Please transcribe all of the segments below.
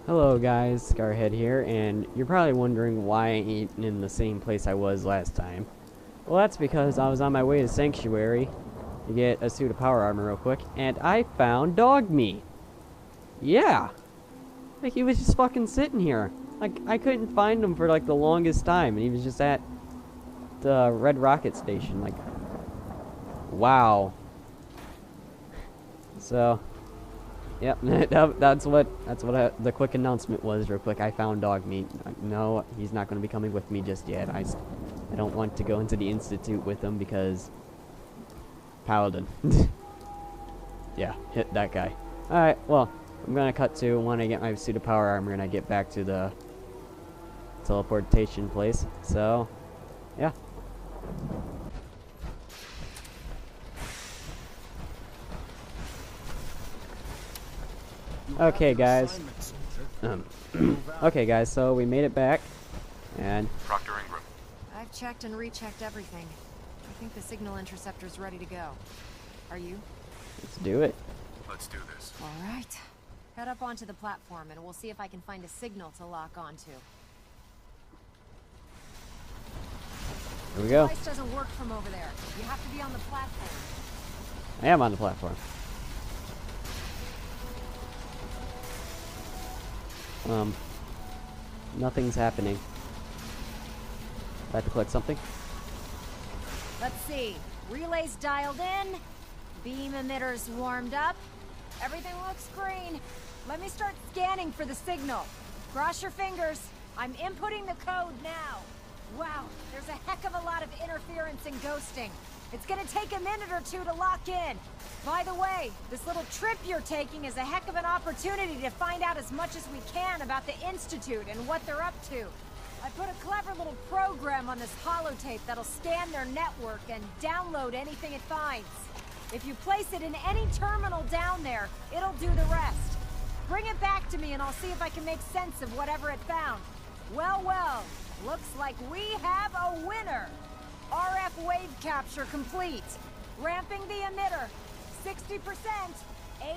Hello guys, Scarhead here, and you're probably wondering why I ain't in the same place I was last time. Well, that's because I was on my way to Sanctuary to get a suit of power armor real quick, and I found dog meat. Yeah! Like, he was just fucking sitting here. Like, I couldn't find him for, like, the longest time, and he was just at the Red Rocket Station. Like, wow. So, yep, that's what the quick announcement was real quick. I found dog meat. No, he's not going to be coming with me just yet. I don't want to go into the Institute with him because Paladin. Yeah, hit that guy. Alright, well, I'm going to cut to when I get my suit of power armor and I get back to the teleportation place. So, yeah. Okay, guys. Okay, guys, so we made it back, and Proctor Ingram. I've checked and rechecked everything. I think the signal interceptor's ready to go. Are you? let's do it. Let's do this. All right. Head up onto the platform and we'll see if I can find a signal to lock onto. Here we go. The device doesn't work from over there. You have to be on the platform. I am on the platform. Nothing's happening. I have to click something. Let's see. Relays dialed in. Beam emitters warmed up. Everything looks green. Let me start scanning for the signal. Cross your fingers. I'm inputting the code now. Wow, there's a heck of a lot of interference and ghosting. It's gonna take a minute or two to lock in. By the way, this little trip you're taking is a heck of an opportunity to find out as much as we can about the Institute and what they're up to. I put a clever little program on this holotape that'll scan their network and download anything it finds. If you place it in any terminal down there, it'll do the rest. Bring it back to me and I'll see if I can make sense of whatever it found. Well, well, looks like we have a winner. RF wave capture complete. Ramping the emitter. 60%, 80%.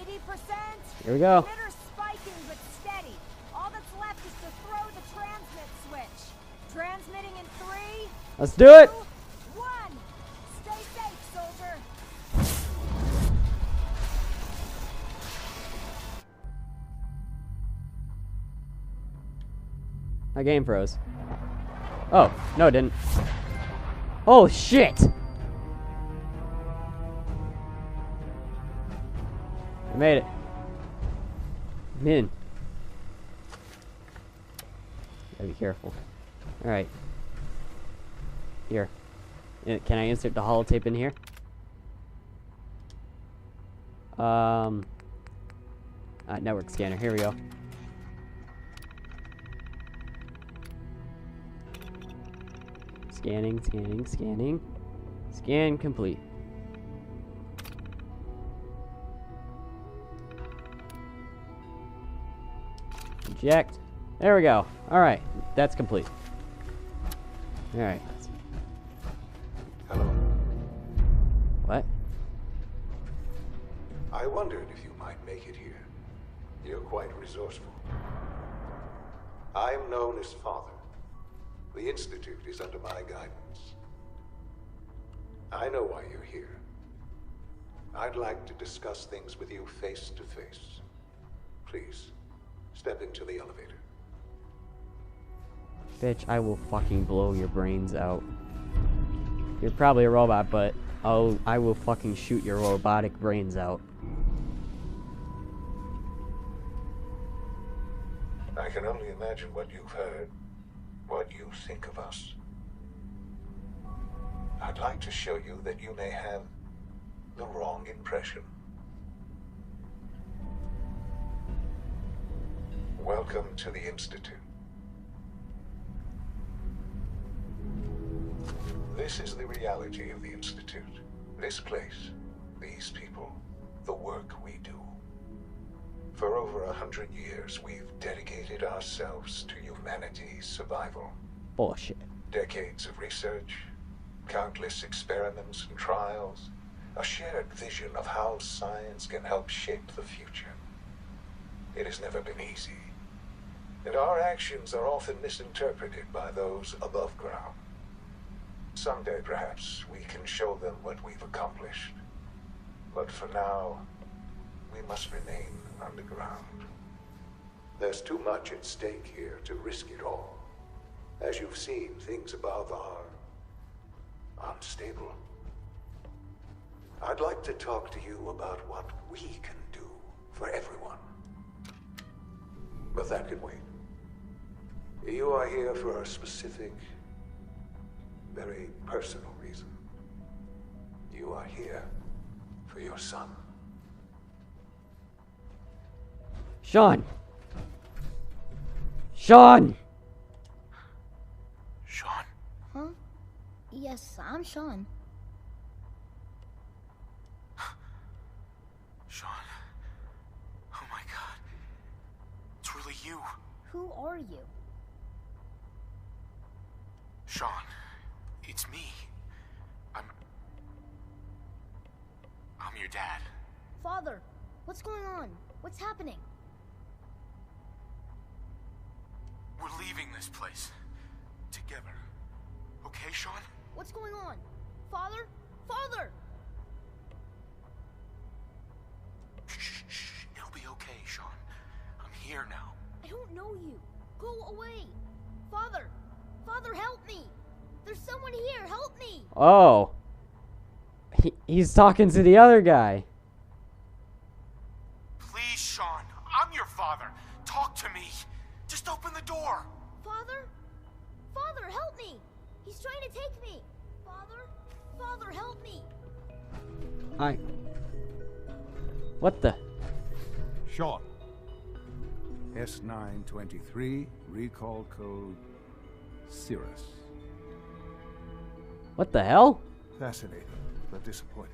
Here we go. Emitter spiking but steady. All that's left is to throw the transmit switch. Transmitting in 3, Let's do it. 2, 1. Stay safe, soldier. My game froze. Oh, no, it didn't. Oh, shit! I made it. I'm in. Gotta be careful. Alright. Here. Can I insert the holotape in here? Network scanner. Here we go. Scanning, scanning, scanning. Scan complete. Eject. There we go. Alright, that's complete. Alright. Hello. What? I wondered if you might make it here. You're quite resourceful. I'm known as Father. The Institute is under my guidance. I know why you're here. I'd like to discuss things with you face to face. Please, step into the elevator. Bitch, I will fucking blow your brains out. You're probably a robot, but I will fucking shoot your robotic brains out. I can only imagine what you've heard, what you think of us. I'd like to show you that you may have the wrong impression. Welcome to the Institute. This is the reality of the Institute. This place, these people, the work we do. For over 100 years, we've dedicated ourselves to humanity's survival. Bullshit. Decades of research, countless experiments and trials, a shared vision of how science can help shape the future. It has never been easy, And our actions are often misinterpreted by those above ground. Someday, perhaps, we can show them what we've accomplished. But for now, we must remain underground. There's too much at stake here to risk it all. As you've seen, things above are unstable. I'd like to talk to you about what we can do for everyone. But that can wait. You are here for a specific, very personal reason. You are here for your son. Shan! Shan! Shan? Huh? Yes, I'm Shan. Shan. Oh my god. It's really you. Who are you? Shan. It's me. I'm your dad. Father, what's going on? What's happening? We're leaving this place. Together. Okay, Shan? What's going on? Father? Father! Shh. It'll be okay, Shan. I'm here now. I don't know you. Go away. Father! Father, help me! There's someone here. Help me! Oh. He's talking to the other guy. Please, Shan. I'm your father. Talk to me. Just open the door. Father? Father, help me! He's trying to take me! Father? Father, help me! What the? Shan. S923, recall code Cirrus. What the hell? Fascinating, but disappointing.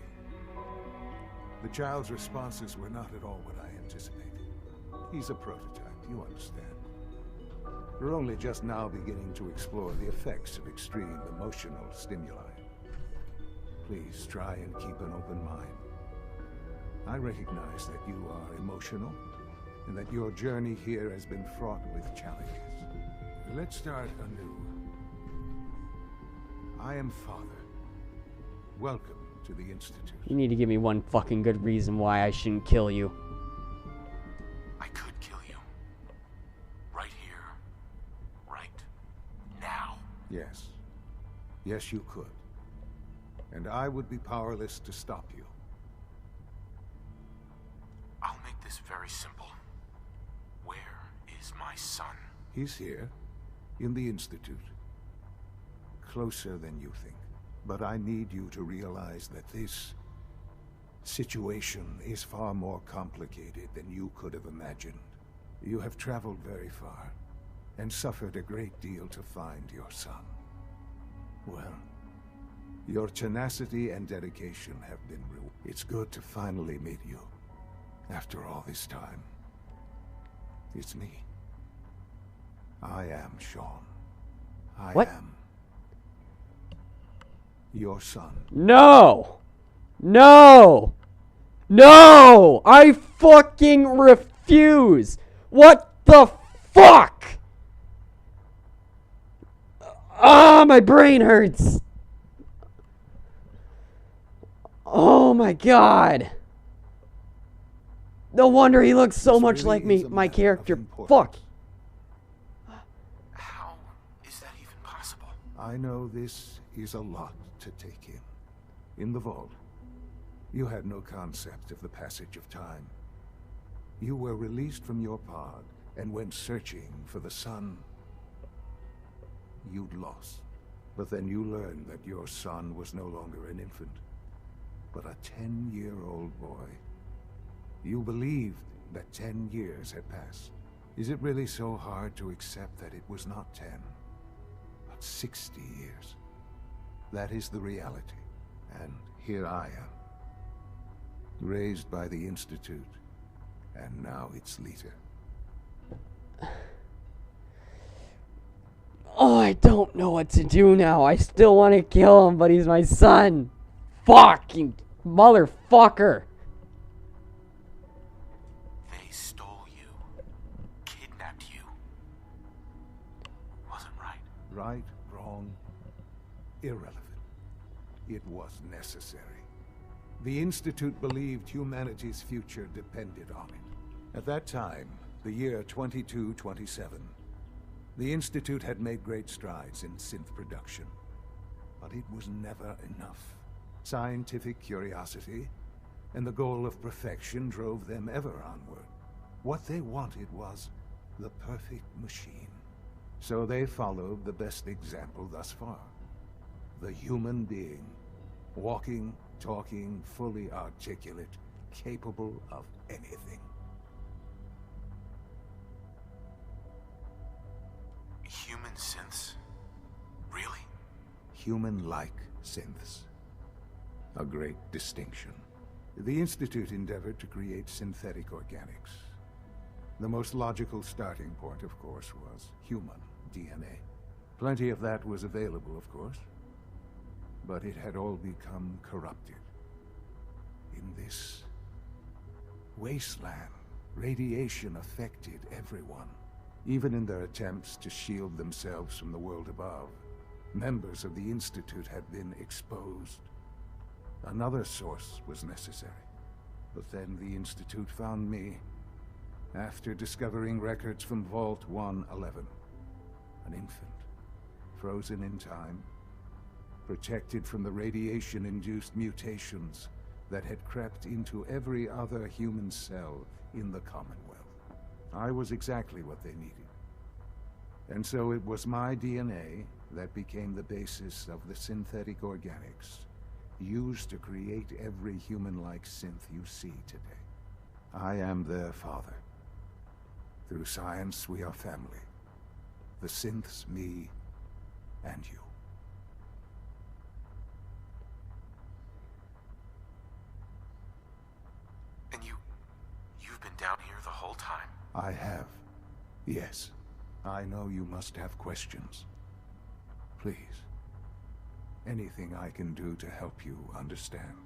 The child's responses were not at all what I anticipated. He's a prototype, you understand. We're only just now beginning to explore the effects of extreme emotional stimuli. Please try and keep an open mind. I recognize that you are emotional, and that your journey here has been fraught with challenges. Let's start anew. I am Father. Welcome to the Institute. You need to give me one fucking good reason why I shouldn't kill you. I could kill you. Right here. Right now. Yes. Yes, you could. And I would be powerless to stop you. I'll make this very simple. Where is my son? He's here, in the Institute. Closer than you think. But I need you to realize that this situation is far more complicated than you could have imagined. You have traveled very far, and suffered a great deal to find your son. Well, your tenacity and dedication have been rewarded. It's good to finally meet you, after all this time. It's me. I am Shan. What? I am your son. No! No! No! I fucking refuse! What the fuck? Ah, my brain hurts! Oh my god! No wonder he looks so This much really like me, is a my matter character. of importance. Fuck! How is that even possible? I know this is a lot to take in. In the vault, you had no concept of the passage of time. You were released from your pod and went searching for the son you'd lost. But then you learned that your son was no longer an infant, but a 10-year-old boy. You believed that 10 years had passed. Is it really so hard to accept that it was not 10, but 60 years? That is the reality. And here I am, raised by the Institute, and now its leader. Oh, I don't know what to do now. I still want to kill him, but he's my son. Fucking motherfucker. They stole you. Kidnapped you. Right, wrong, irrelevant. It was necessary. The Institute believed humanity's future depended on it. At that time, the year 2227, the Institute had made great strides in synth production. But it was never enough. Scientific curiosity and the goal of perfection drove them ever onward. What they wanted was the perfect machine. So they followed the best example thus far. The human being. Walking, talking, fully articulate, capable of anything. Human synths? Really? Human-like synths. A great distinction. The Institute endeavored to create synthetic organics. The most logical starting point, of course, was human DNA. Plenty of that was available, of course. But it had all become corrupted. In this wasteland, radiation affected everyone. Even in their attempts to shield themselves from the world above, members of the Institute had been exposed. Another source was necessary. But then the Institute found me, after discovering records from Vault 111. An infant, frozen in time, protected from the radiation-induced mutations that had crept into every other human cell in the Commonwealth. I was exactly what they needed. And so it was my DNA that became the basis of the synthetic organics used to create every human-like synth you see today. I am their father. Through science, we are family. The synths, me, and you. And you've been down here the whole time? I have. Yes. I know you must have questions. Please. Anything I can do to help you understand.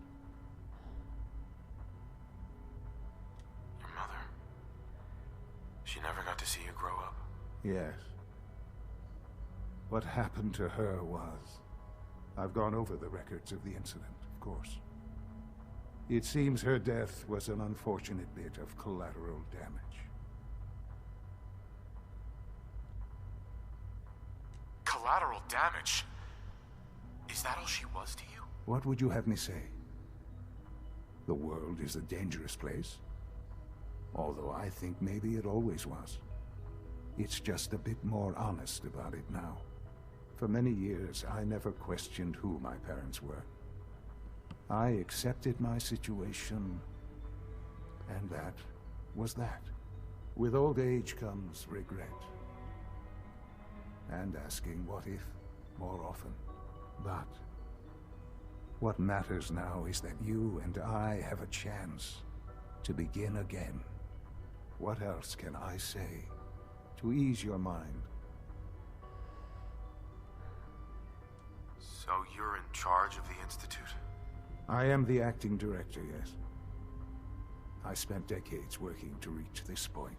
Your mother. She never got to see you grow up. Yes. What happened to her was... I've gone over the records of the incident, of course. It seems her death was an unfortunate bit of collateral damage. Collateral damage? Is that all she was to you? What would you have me say? The world is a dangerous place. Although I think maybe it always was. It's just a bit more honest about it now. For many years, I never questioned who my parents were. I accepted my situation, and that was that. With old age comes regret. And asking what if more often. But what matters now is that you and I have a chance to begin again. What else can I say to ease your mind? So you're in charge of the Institute? I am the acting director, yes. I spent decades working to reach this point.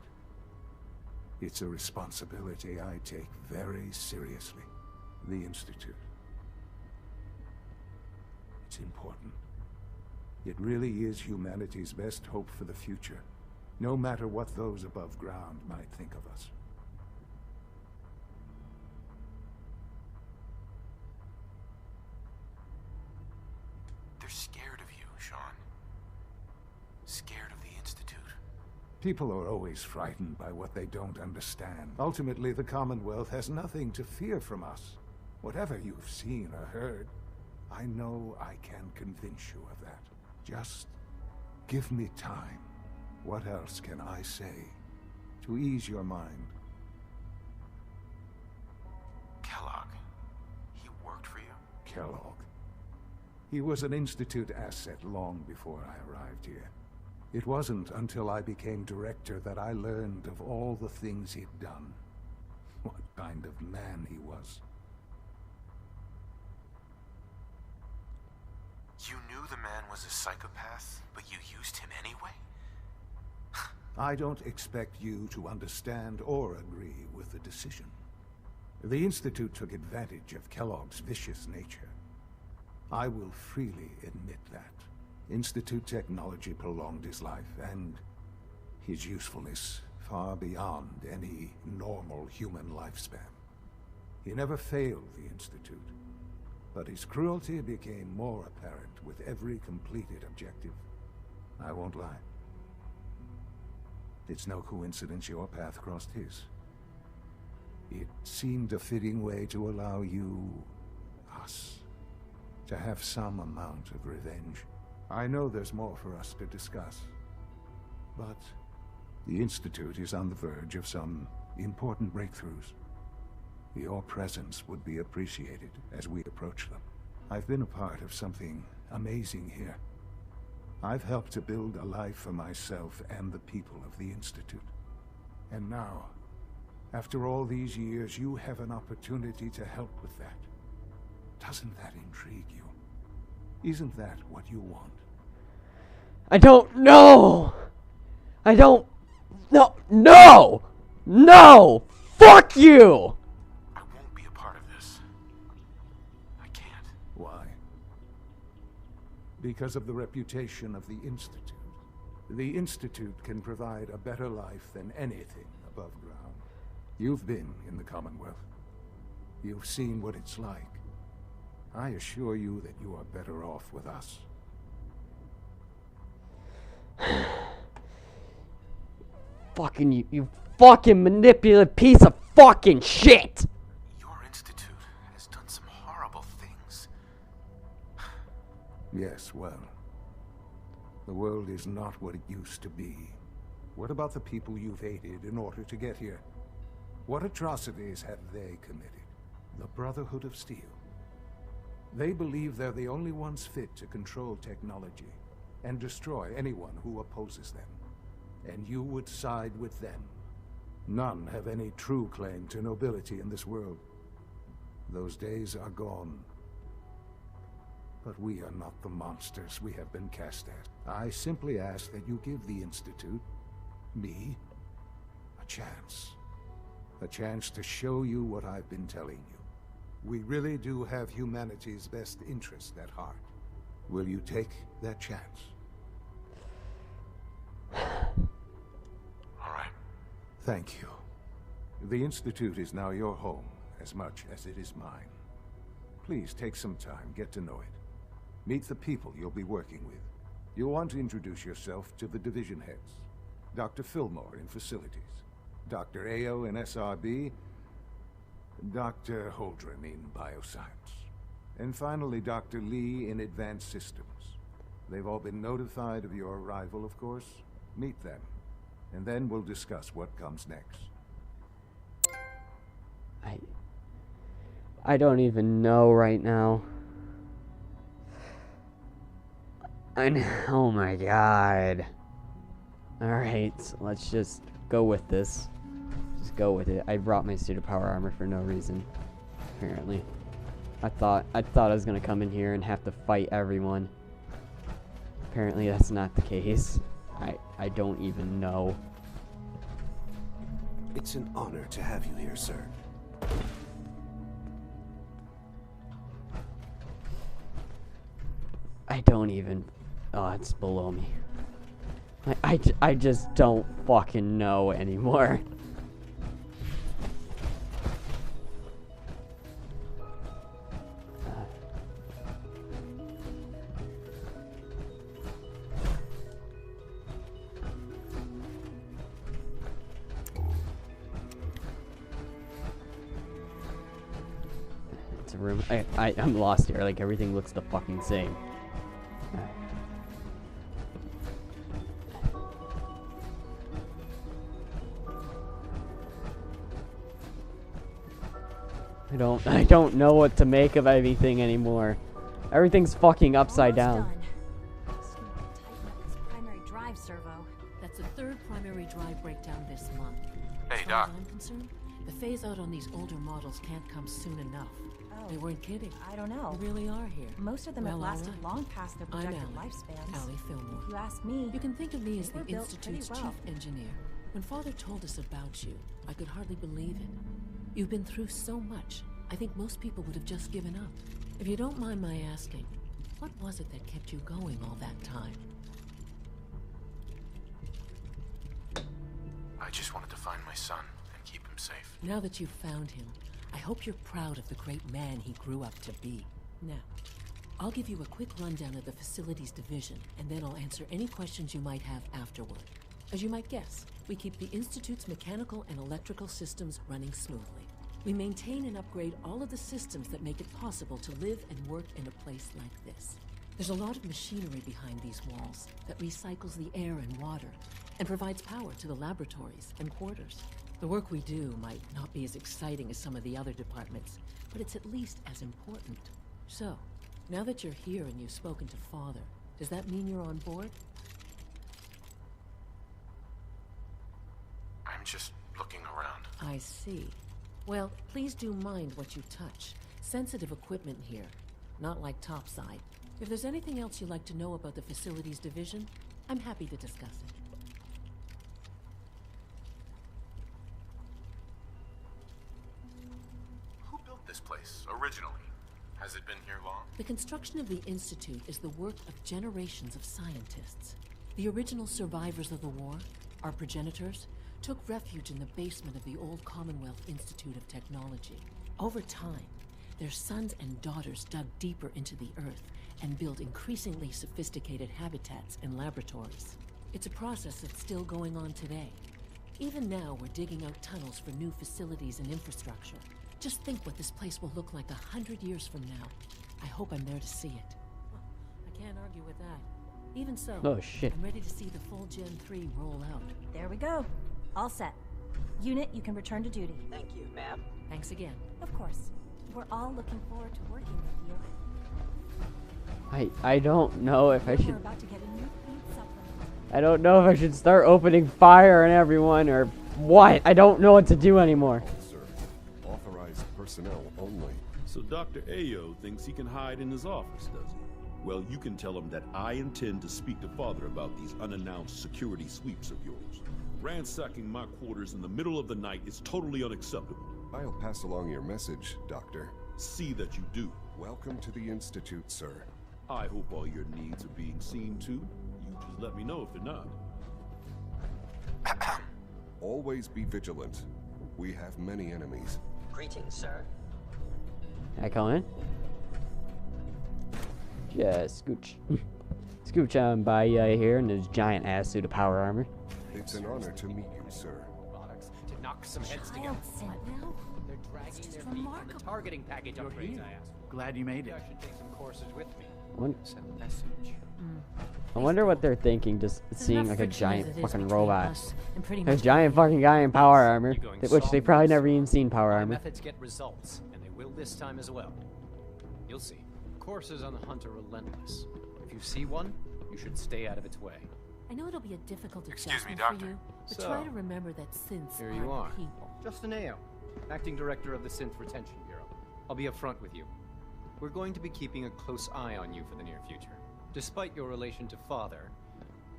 It's a responsibility I take very seriously. The Institute. It's important. It really is humanity's best hope for the future, no matter what those above ground might think of us. They're scared of you, Sean. Scared of the Institute. People are always frightened by what they don't understand. Ultimately, the Commonwealth has nothing to fear from us. Whatever you've seen or heard, I know I can convince you of that. Just give me time. What else can I say to ease your mind? Kellogg. He worked for you? Kellogg. He was an Institute asset long before I arrived here. It wasn't until I became director that I learned of all the things he'd done. What kind of man he was. You knew the man was a psychopath, but you used him anyway? I don't expect you to understand or agree with the decision. The Institute took advantage of Kellogg's vicious nature. I will freely admit that. Institute technology prolonged his life, and his usefulness far beyond any normal human lifespan. He never failed the Institute, but his cruelty became more apparent with every completed objective. I won't lie. It's no coincidence your path crossed his. It seemed a fitting way to allow us, to have some amount of revenge. I know there's more for us to discuss, but the Institute is on the verge of some important breakthroughs. Your presence would be appreciated as we approach them. I've been a part of something amazing here. I've helped to build a life for myself and the people of the Institute. And now, after all these years, you have an opportunity to help with that. Doesn't that intrigue you? Isn't that what you want? I don't know! I don't... No! No! No! Fuck you! I won't be a part of this. I can't. Why? Because of the reputation of the Institute. The Institute can provide a better life than anything above ground. You've been in the Commonwealth. You've seen what it's like. I assure you that you are better off with us. Fucking you fucking manipulative piece of fucking shit! Your institute has done some horrible things. Yes, well, the world is not what it used to be. What about the people you've aided in order to get here? What atrocities have they committed? The Brotherhood of Steel. They believe they're the only ones fit to control technology and destroy anyone who opposes them. And you would side with them. None have any true claim to nobility in this world. Those days are gone. But we are not the monsters we have been cast as. I simply ask that you give the Institute, me, a chance. A chance to show you what I've been telling you. We really do have humanity's best interest at heart. Will you take that chance? All right. Thank you. The Institute is now your home, as much as it is mine. Please take some time, get to know it. Meet the people you'll be working with. You'll want to introduce yourself to the division heads. Dr. Fillmore in Facilities, Dr. Ayo in SRB, Dr. Holdren in Bioscience, and finally Dr. Lee in Advanced Systems. They've all been notified of your arrival, of course. Meet them, and then we'll discuss what comes next. I don't even know right now. Oh my god. Alright, so let's just go with this. Just go with it. I brought my suit of power armor for no reason, apparently. I thought I was gonna come in here and have to fight everyone. Apparently that's not the case. I don't even know. It's an honor to have you here, sir. I don't even... Oh, it's below me. I just don't fucking know anymore. It's a room. I'm lost here. Like, everything looks the fucking same. I don't know what to make of anything anymore. Everything's fucking upside down. Primary drive servo. That's the third primary drive breakdown this month. Hey, As far Doc. as I'm concerned, the phase out on these older models can't come soon enough. Oh. They weren't kidding. I don't know. We really are here. Most of them have Well, lasted alright. long past their I'm projected Allie. lifespans. Allie Fillmore. If you ask me, You can think of me as They the were built pretty Institute's well. chief engineer. When Father told us about you, I could hardly believe it. You've been through so much, I think most people would have just given up. If you don't mind my asking, what was it that kept you going all that time? I just wanted to find my son and keep him safe. Now that you've found him, I hope you're proud of the great man he grew up to be. Now, I'll give you a quick rundown of the facilities division, and then I'll answer any questions you might have afterward. As you might guess, we keep the Institute's mechanical and electrical systems running smoothly. We maintain and upgrade all of the systems that make it possible to live and work in a place like this. There's a lot of machinery behind these walls that recycles the air and water and provides power to the laboratories and quarters. The work we do might not be as exciting as some of the other departments, but it's at least as important. So, now that you're here and you've spoken to Father, does that mean you're on board? I'm just looking around. I see. Well, please do mind what you touch. Sensitive equipment here, not like topside. If there's anything else you'd like to know about the facilities division, I'm happy to discuss it. Who built this place originally? Has it been here long? The construction of the Institute is the work of generations of scientists. The original survivors of the war, our progenitors, took refuge in the basement of the old Commonwealth Institute of Technology. Over time, their sons and daughters dug deeper into the earth and built increasingly sophisticated habitats and laboratories. It's a process that's still going on today. Even now, we're digging out tunnels for new facilities and infrastructure. Just think what this place will look like 100 years from now. I hope I'm there to see it. Well, I can't argue with that. Even so, Oh, shit. I'm ready to see the full Gen 3 roll out. There we go. All set. Unit, you can return to duty. Thank you, ma'am. Thanks again. Of course. We're all looking forward to working with you. I don't know if I We're should... about to get a new feed supplement. I don't know if I should start opening fire on everyone or what. I don't know what to do anymore. Sir, authorized personnel only. So Dr. Ayo thinks he can hide in his office, does he? Well, you can tell him that I intend to speak to Father about these unannounced security sweeps of yours. Ransacking my quarters in the middle of the night is totally unacceptable. I'll pass along your message, Doctor. See that you do. Welcome to the Institute, sir. I hope all your needs are being seen to. You just let me know if they're not. Always be vigilant. We have many enemies. Greetings, sir. Can I come in? Just scooch. Scooch on by here in his giant ass suit of power armor. It's an honor to meet you, sir. Products to knock some heads together. Child synth now? They're dragging their feet from the remarkable. targeting package upgrades I asked. Glad you made it. I should take some courses with me. Won- Send a message. I wonder what they're thinking, just There's seeing enough like a friction as giant it is fucking between robot. us and pretty A much giant fucking guy in power armor, You going which they soft probably on never this? even seen power My armor. methods get results, and they will this time as well. You'll see. Courses on the hunt are relentless. If you see one, you should stay out of its way. I know it'll be a difficult Excuse me, adjustment Doctor. for you, but So, try to remember that synths here you aren't are. people. Justin Ayo, Acting Director of the Synth Retention Bureau. I'll be upfront with you. We're going to be keeping a close eye on you for the near future. Despite your relation to Father,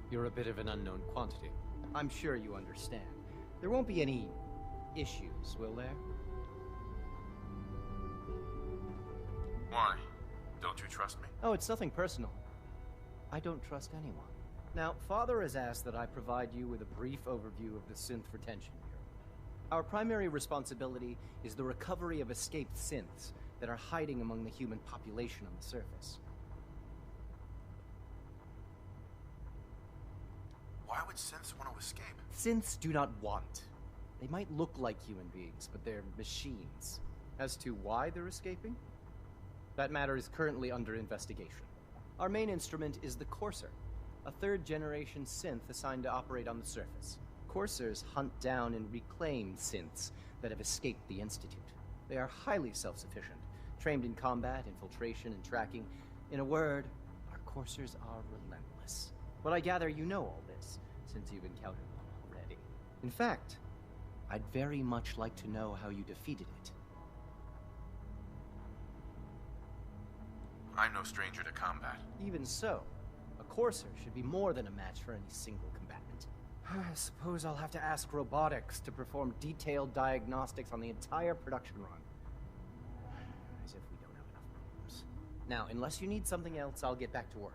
you're a bit of an unknown quantity. I'm sure you understand. There won't be any issues, will there? Why? Don't you trust me? Oh, it's nothing personal. I don't trust anyone. Now, Father has asked that I provide you with a brief overview of the Synth Retention Bureau. Our primary responsibility is the recovery of escaped synths that are hiding among the human population on the surface. Why would synths want to escape? Synths do not want. They might look like human beings, but they're machines. As to why they're escaping? That matter is currently under investigation. Our main instrument is the Courser, a third-generation synth assigned to operate on the surface. Coursers hunt down and reclaim synths that have escaped the Institute. They are highly self-sufficient, trained in combat, infiltration, and tracking. In a word, our Coursers are relentless. But I gather you know all this, since you've encountered one already. In fact, I'd very much like to know how you defeated it. I'm no stranger to combat. Even so, a Courser should be more than a match for any single combatant. I suppose I'll have to ask robotics to perform detailed diagnostics on the entire production run. As if we don't have enough problems. Now, unless you need something else, I'll get back to work.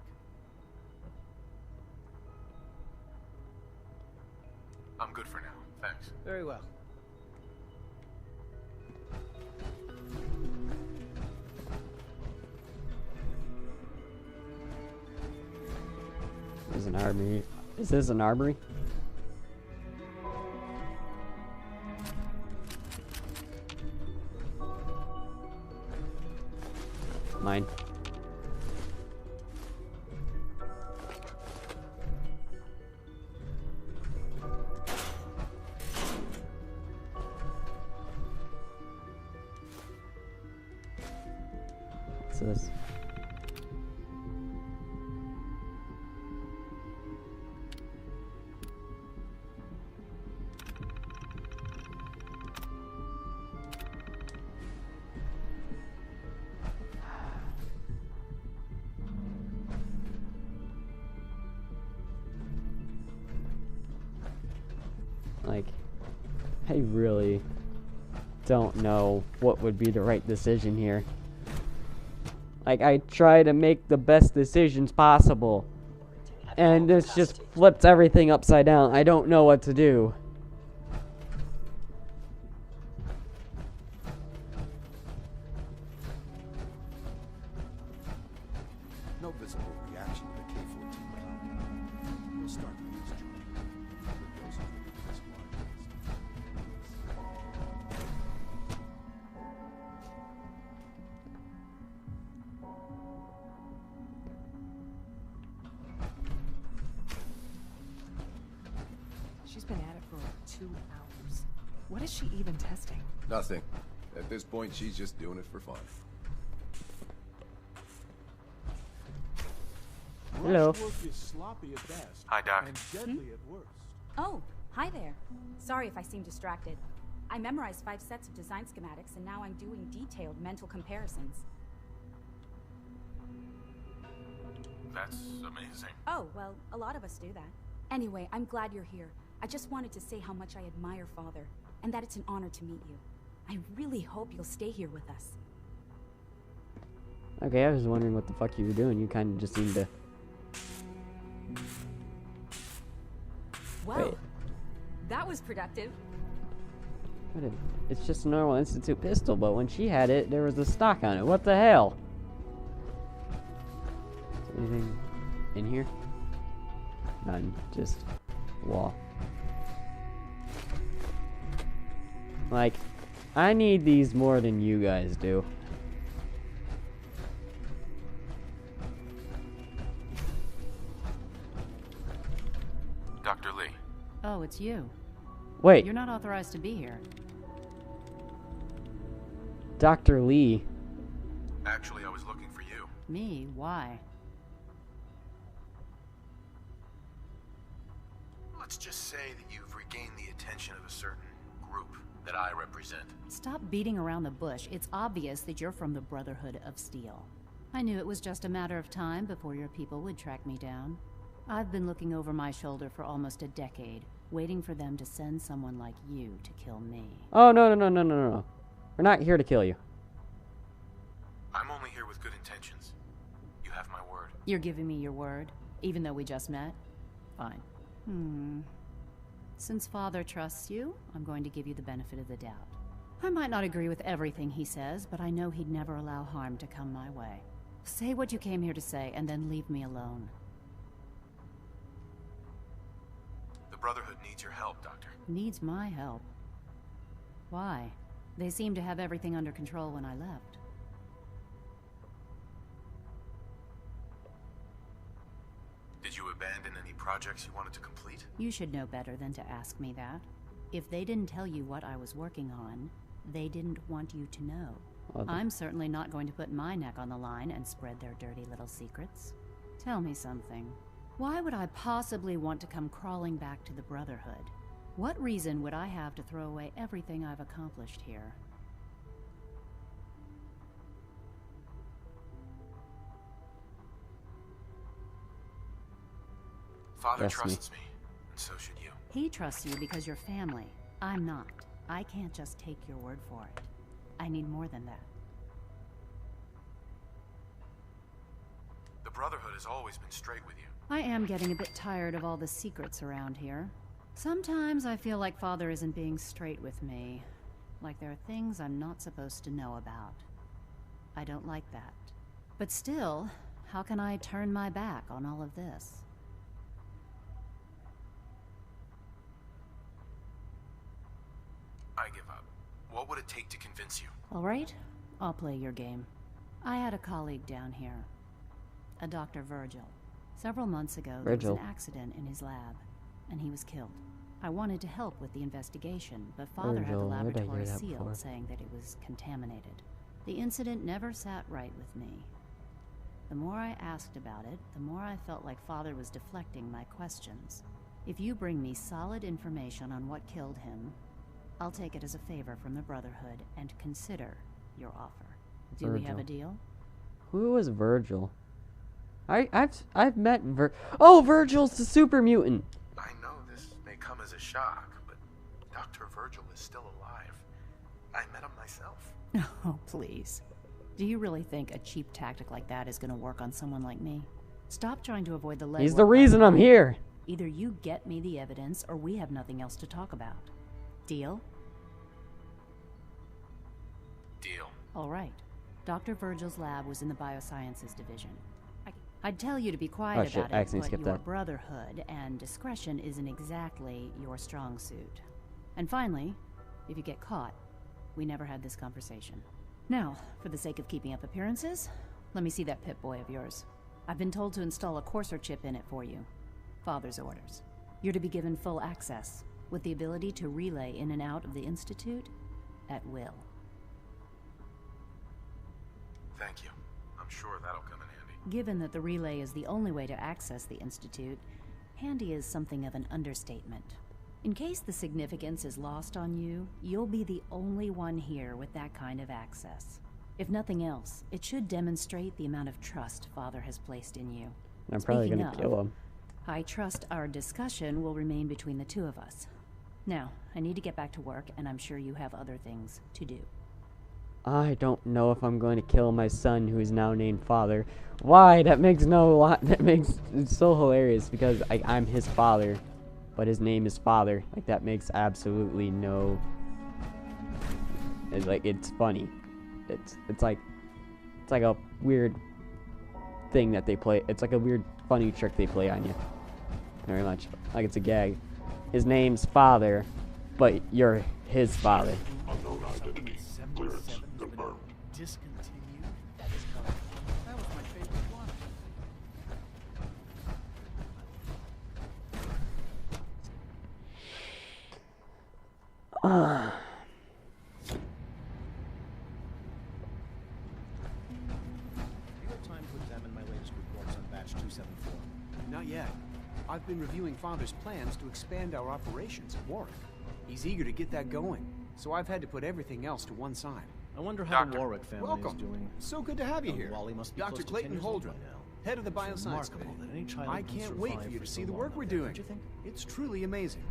I'm good for now, thanks. Very well. There's an armory. Is this an armory? Mine. What's this? Like, I really don't know what would be the right decision here. Like, I try to make the best decisions possible, and this just flips everything upside down. I don't know what to do. No visible reaction to the K-14 cloud. We'll start with this job. The doses will be this She's been at it for over 2 hours. What is she even testing? Nothing. At this point, she's just doing it for fun. Hello. Rush work is sloppy at best. Hi, Doc. And deadly at worst. Oh, hi there. Sorry if I seem distracted. I memorized 5 sets of design schematics, and now I'm doing detailed mental comparisons. That's amazing. Oh, well, a lot of us do that. Anyway, I'm glad you're here. I just wanted to say how much I admire Father, and that it's an honor to meet you. I really hope you'll stay here with us. Okay, I was wondering what the fuck you were doing. You kind of just seemed to... Well, Wait. that was productive. It's just a normal Institute pistol, but when she had it, there was a stock on it. What the hell? Is there anything in here? None. Just wall. Like, I need these more than you guys do. Dr. Lee. Oh, it's you. Wait, You're not authorized to be here. Dr. Lee. Actually, I was looking for you. Me? Why? Let's just say that you've regained the attention of a certain group that I represent. Stop beating around the bush. It's obvious that you're from the Brotherhood of Steel. I knew it was just a matter of time before your people would track me down. I've been looking over my shoulder for almost a decade, waiting for them to send someone like you to kill me. Oh, no. We're not here to kill you. I'm only here with good intentions. You have my word. You're giving me your word, even though we just met? Fine. Since Father trusts you, I'm going to give you the benefit of the doubt. I might not agree with everything he says, but I know he'd never allow harm to come my way. Say what you came here to say, and then leave me alone. The Brotherhood needs your help, Doctor. Needs my help. Why? They seemed to have everything under control when I left. Did you abandon any projects you wanted to complete? You should know better than to ask me that. If they didn't tell you what I was working on, they didn't want you to know. Well, I'm certainly not going to put my neck on the line and spread their dirty little secrets. Tell me something. Why would I possibly want to come crawling back to the Brotherhood? What reason would I have to throw away everything I've accomplished here? Father Trust me. trusts me, and so should you. He trusts you because you're family. I'm not. I can't just take your word for it. I need more than that. The Brotherhood has always been straight with you. I am getting a bit tired of all the secrets around here. Sometimes I feel like Father isn't being straight with me. Like there are things I'm not supposed to know about. I don't like that. But still, how can I turn my back on all of this? I give up. What would it take to convince you? All right, I'll play your game. I had a colleague down here, a Dr. Virgil. Several months ago, there was an accident in his lab, and he was killed. I wanted to help with the investigation, but Father had the laboratory sealed, saying that it was contaminated. The incident never sat right with me. The more I asked about it, the more I felt like Father was deflecting my questions. If you bring me solid information on what killed him, I'll take it as a favor from the Brotherhood and consider your offer. Do we have a deal? Who was Virgil? I've met Oh, Virgil's the super mutant. I know this may come as a shock, but Dr. Virgil is still alive. I met him myself. Oh, please. Do you really think a cheap tactic like that is going to work on someone like me? Stop trying to avoid the legwork. He's the reason I'm here. Either you get me the evidence, or we have nothing else to talk about. Deal? Deal. All right. Dr. Virgil's lab was in the Biosciences Division. I'd tell you to be quiet about it, but your Brotherhood and discretion isn't exactly your strong suit. And finally, if you get caught, we never had this conversation. Now, for the sake of keeping up appearances, let me see that Pip-Boy of yours. I've been told to install a courser chip in it for you. Father's orders. You're to be given full access, with the ability to relay in and out of the Institute at will. Thank you. I'm sure that'll come in handy. Given that the relay is the only way to access the Institute, handy is something of an understatement. In case the significance is lost on you, you'll be the only one here with that kind of access. If nothing else, it should demonstrate the amount of trust Father has placed in you. I'm probably gonna kill him. I trust our discussion will remain between the two of us. Now, I need to get back to work, and I'm sure you have other things to do. I don't know if I'm going to kill my son, who is now named Father. Why? That makes it's so hilarious, because I'm his father, but his name is Father. Like, that makes absolutely no... It's funny. It's like a weird thing that they play. It's like a weird funny trick they play on you. Very much. Like it's a gag. His name's Father, but you're his father. Unknown identity. Clearance confirmed. Discontinued? That is correct. That was my favorite one. You got time to examine my latest reports on batch 274? Not yet. I've been reviewing Father's plans to expand our operations at Warwick. He's eager to get that going, so I've had to put everything else to one side. I wonder how the Warwick family is doing. So good to have you here. Wally must be Dr. close to Clayton 10 years old Holdren, by now. head of the It's Bioscience remarkable Committee. that any child I can can't wait for survive you to for see so the long work up we're there, doing. don't you think? It's truly amazing.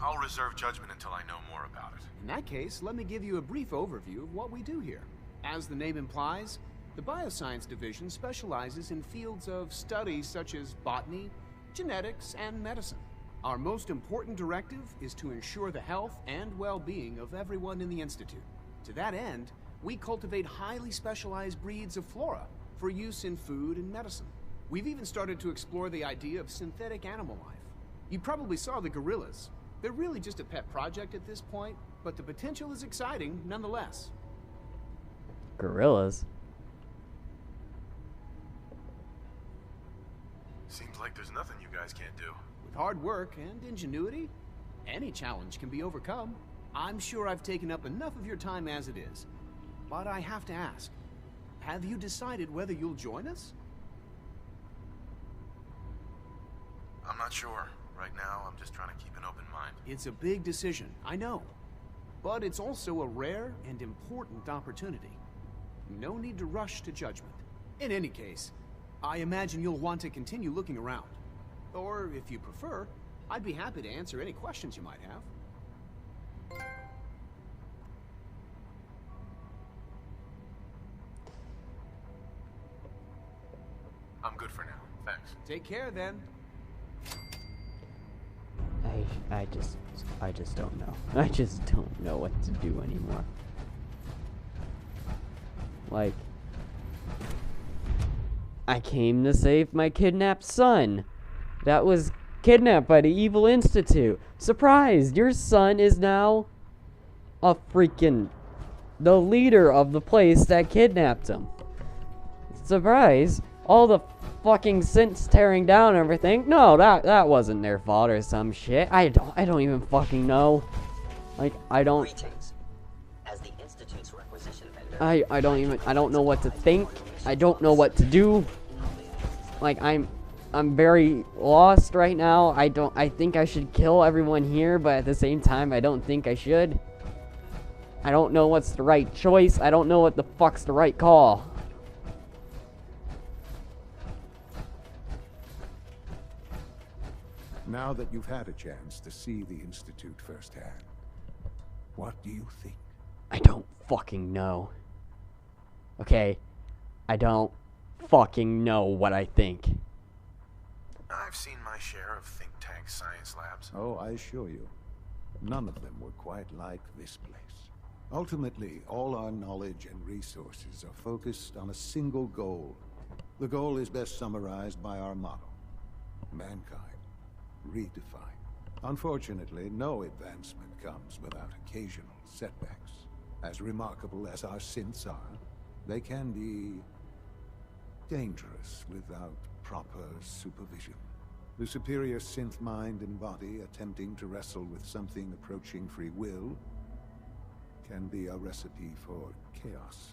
I'll reserve judgment until I know more about it. In that case, let me give you a brief overview of what we do here. As the name implies, the Bioscience Division specializes in fields of study such as botany, genetics, and medicine. Our most important directive is to ensure the health and well-being of everyone in the Institute. To that end, we cultivate highly specialized breeds of flora for use in food and medicine. We've even started to explore the idea of synthetic animal life. You probably saw the gorillas. They're really just a pet project at this point, but the potential is exciting nonetheless. Gorillas? Seems like there's nothing you guys can't do. With hard work and ingenuity, any challenge can be overcome. I'm sure I've taken up enough of your time as it is. But I have to ask, have you decided whether you'll join us? I'm not sure. Right now, I'm just trying to keep an open mind. It's a big decision, I know. But it's also a rare and important opportunity. No need to rush to judgment. In any case, I imagine you'll want to continue looking around. Or, if you prefer, I'd be happy to answer any questions you might have. I'm good for now, thanks. Take care, then. I just don't know. I just don't know what to do anymore. Like, I came to save my kidnapped son. That was kidnapped by the Evil Institute. Surprise! Your son is now a freaking the leader of the place that kidnapped him. Surprise! All the fucking synths tearing down everything. No, that wasn't their fault or some shit. I don't even fucking know. Like, I don't. Greetings. As the Institute's requisition vendor, I don't know what to think. I don't know what to do. Like, I'm very lost right now. I think I should kill everyone here, but at the same time I don't think I should. I don't know what's the right choice. I don't know what the fuck's the right call. Now that you've had a chance to see the Institute firsthand, what do you think? I don't fucking know. Okay? I don't fucking know what I think. I've seen my share of think tank science labs. Oh, I assure you, none of them were quite like this place. Ultimately, all our knowledge and resources are focused on a single goal. The goal is best summarized by our motto: mankind redefined. Unfortunately, no advancement comes without occasional setbacks. As remarkable as our synths are, they can be dangerous without proper supervision. The superior synth mind and body attempting to wrestle with something approaching free will can be a recipe for chaos.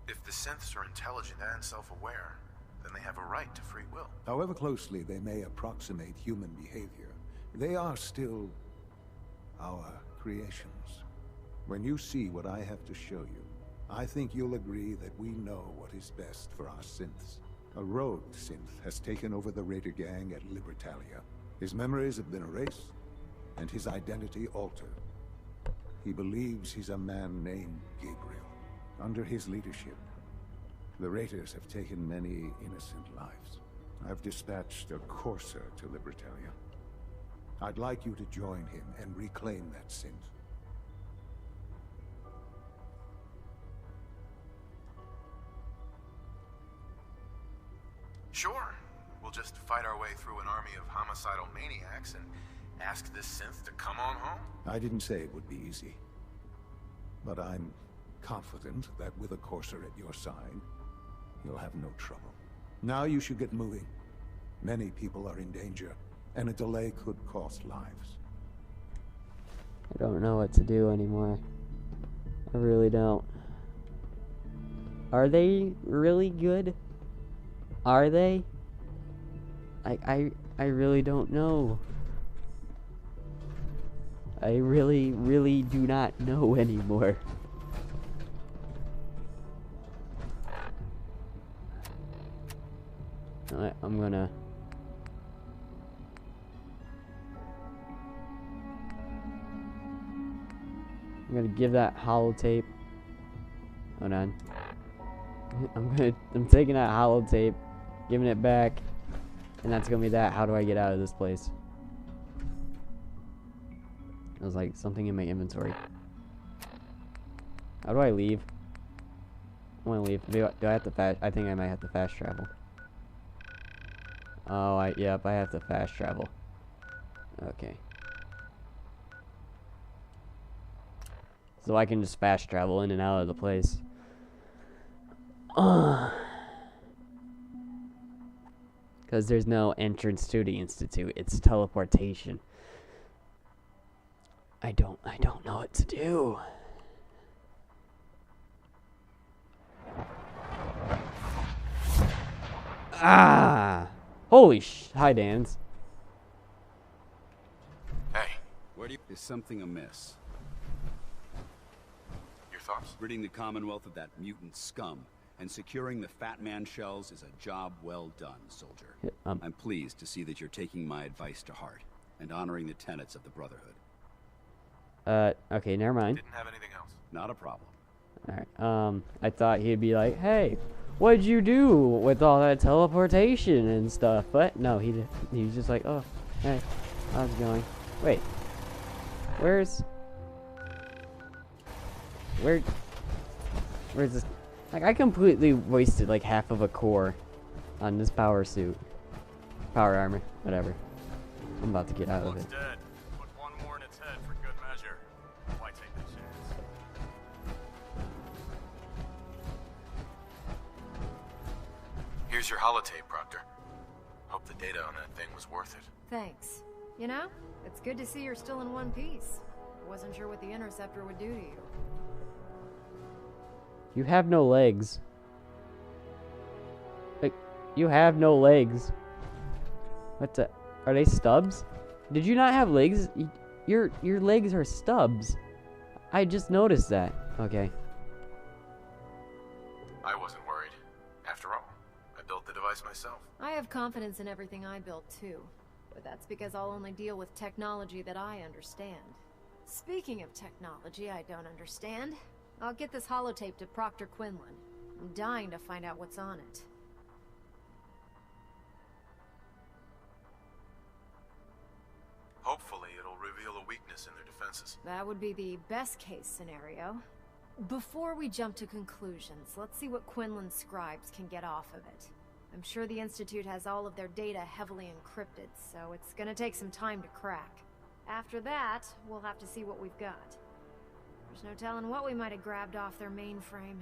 If the synths are intelligent and self-aware, then they have a right to free will. However closely they may approximate human behavior, they are still our creations. When you see what I have to show you, I think you'll agree that we know what is best for our synths. A rogue synth has taken over the Raider gang at Libertalia. His memories have been erased, and his identity altered. He believes he's a man named Gabriel. Under his leadership, the Raiders have taken many innocent lives. I've dispatched a courser to Libertalia. I'd like you to join him and reclaim that synth. Sure. We'll just fight our way through an army of homicidal maniacs and ask this synth to come on home? I didn't say it would be easy. But I'm confident that with a courser at your side, you'll have no trouble. Now you should get moving. Many people are in danger, and a delay could cost lives. I don't know what to do anymore. I really don't. Are they really good? Are they? I really don't know. I really do not know anymore. I'm gonna give that holotape. Hold on. I'm taking that holotape, giving it back, and that's gonna be that. How do I get out of this place? There's like something in my inventory. How do I leave? I wanna leave. Do I have to fast? I think I might have to fast travel. Oh, yep, I have to fast travel. Okay. So I can just fast travel in and out of the place. Because there's no entrance to the Institute. It's teleportation. I don't know what to do. Ah! Holy hi, Dans. Hey. Is something amiss? Your Cyclops? Ridding the Commonwealth of that mutant scum and securing the Fat Man shells is a job well done, soldier. I'm pleased to see that you're taking my advice to heart and honoring the tenets of the Brotherhood. Okay, never mind. Didn't have anything else. Not a problem. Alright, I thought he'd be like, hey, what'd you do with all that teleportation and stuff? But no, he was just like, oh, hey, how's it going? Wait, where's this? Like, I completely wasted like half of a core on this power suit. Power armor, whatever. I'm about to get out of it. Dead. Put one more in its head for good measure. Why take the chance? Here's your holotape, Proctor. Hope the data on that thing was worth it. Thanks. You know, it's good to see you're still in one piece. I wasn't sure what the interceptor would do to you. You have no legs. Like, you have no legs. What the? Are they stubs? Did you not have legs? Your legs are stubs. I just noticed that. Okay. I wasn't worried. After all, I built the device myself. I have confidence in everything I built too. But that's because I'll only deal with technology that I understand. Speaking of technology I don't understand, I'll get this holotape to Proctor Quinlan. I'm dying to find out what's on it. Hopefully it'll reveal a weakness in their defenses. That would be the best case scenario. Before we jump to conclusions, let's see what Quinlan's scribes can get off of it. I'm sure the Institute has all of their data heavily encrypted, so it's gonna take some time to crack. After that, we'll have to see what we've got. There's no telling what we might have grabbed off their mainframe.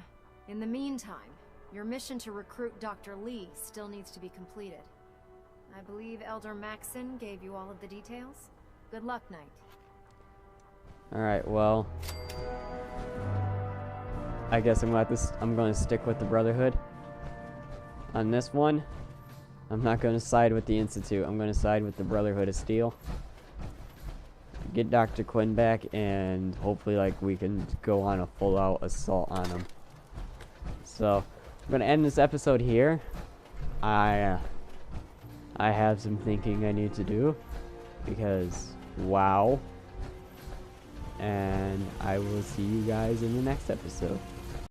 In the meantime, your mission to recruit Dr. Lee still needs to be completed. I believe Elder Maxson gave you all of the details. Good luck, Knight. Alright, well, I guess I'm going to stick with the Brotherhood. On this one, I'm not going to side with the Institute. I'm going to side with the Brotherhood of Steel. Get Dr. Quinn back, and hopefully, like, we can go on a full-out assault on him. So, I'm going to end this episode here. I have some thinking I need to do, because, wow. And I will see you guys in the next episode.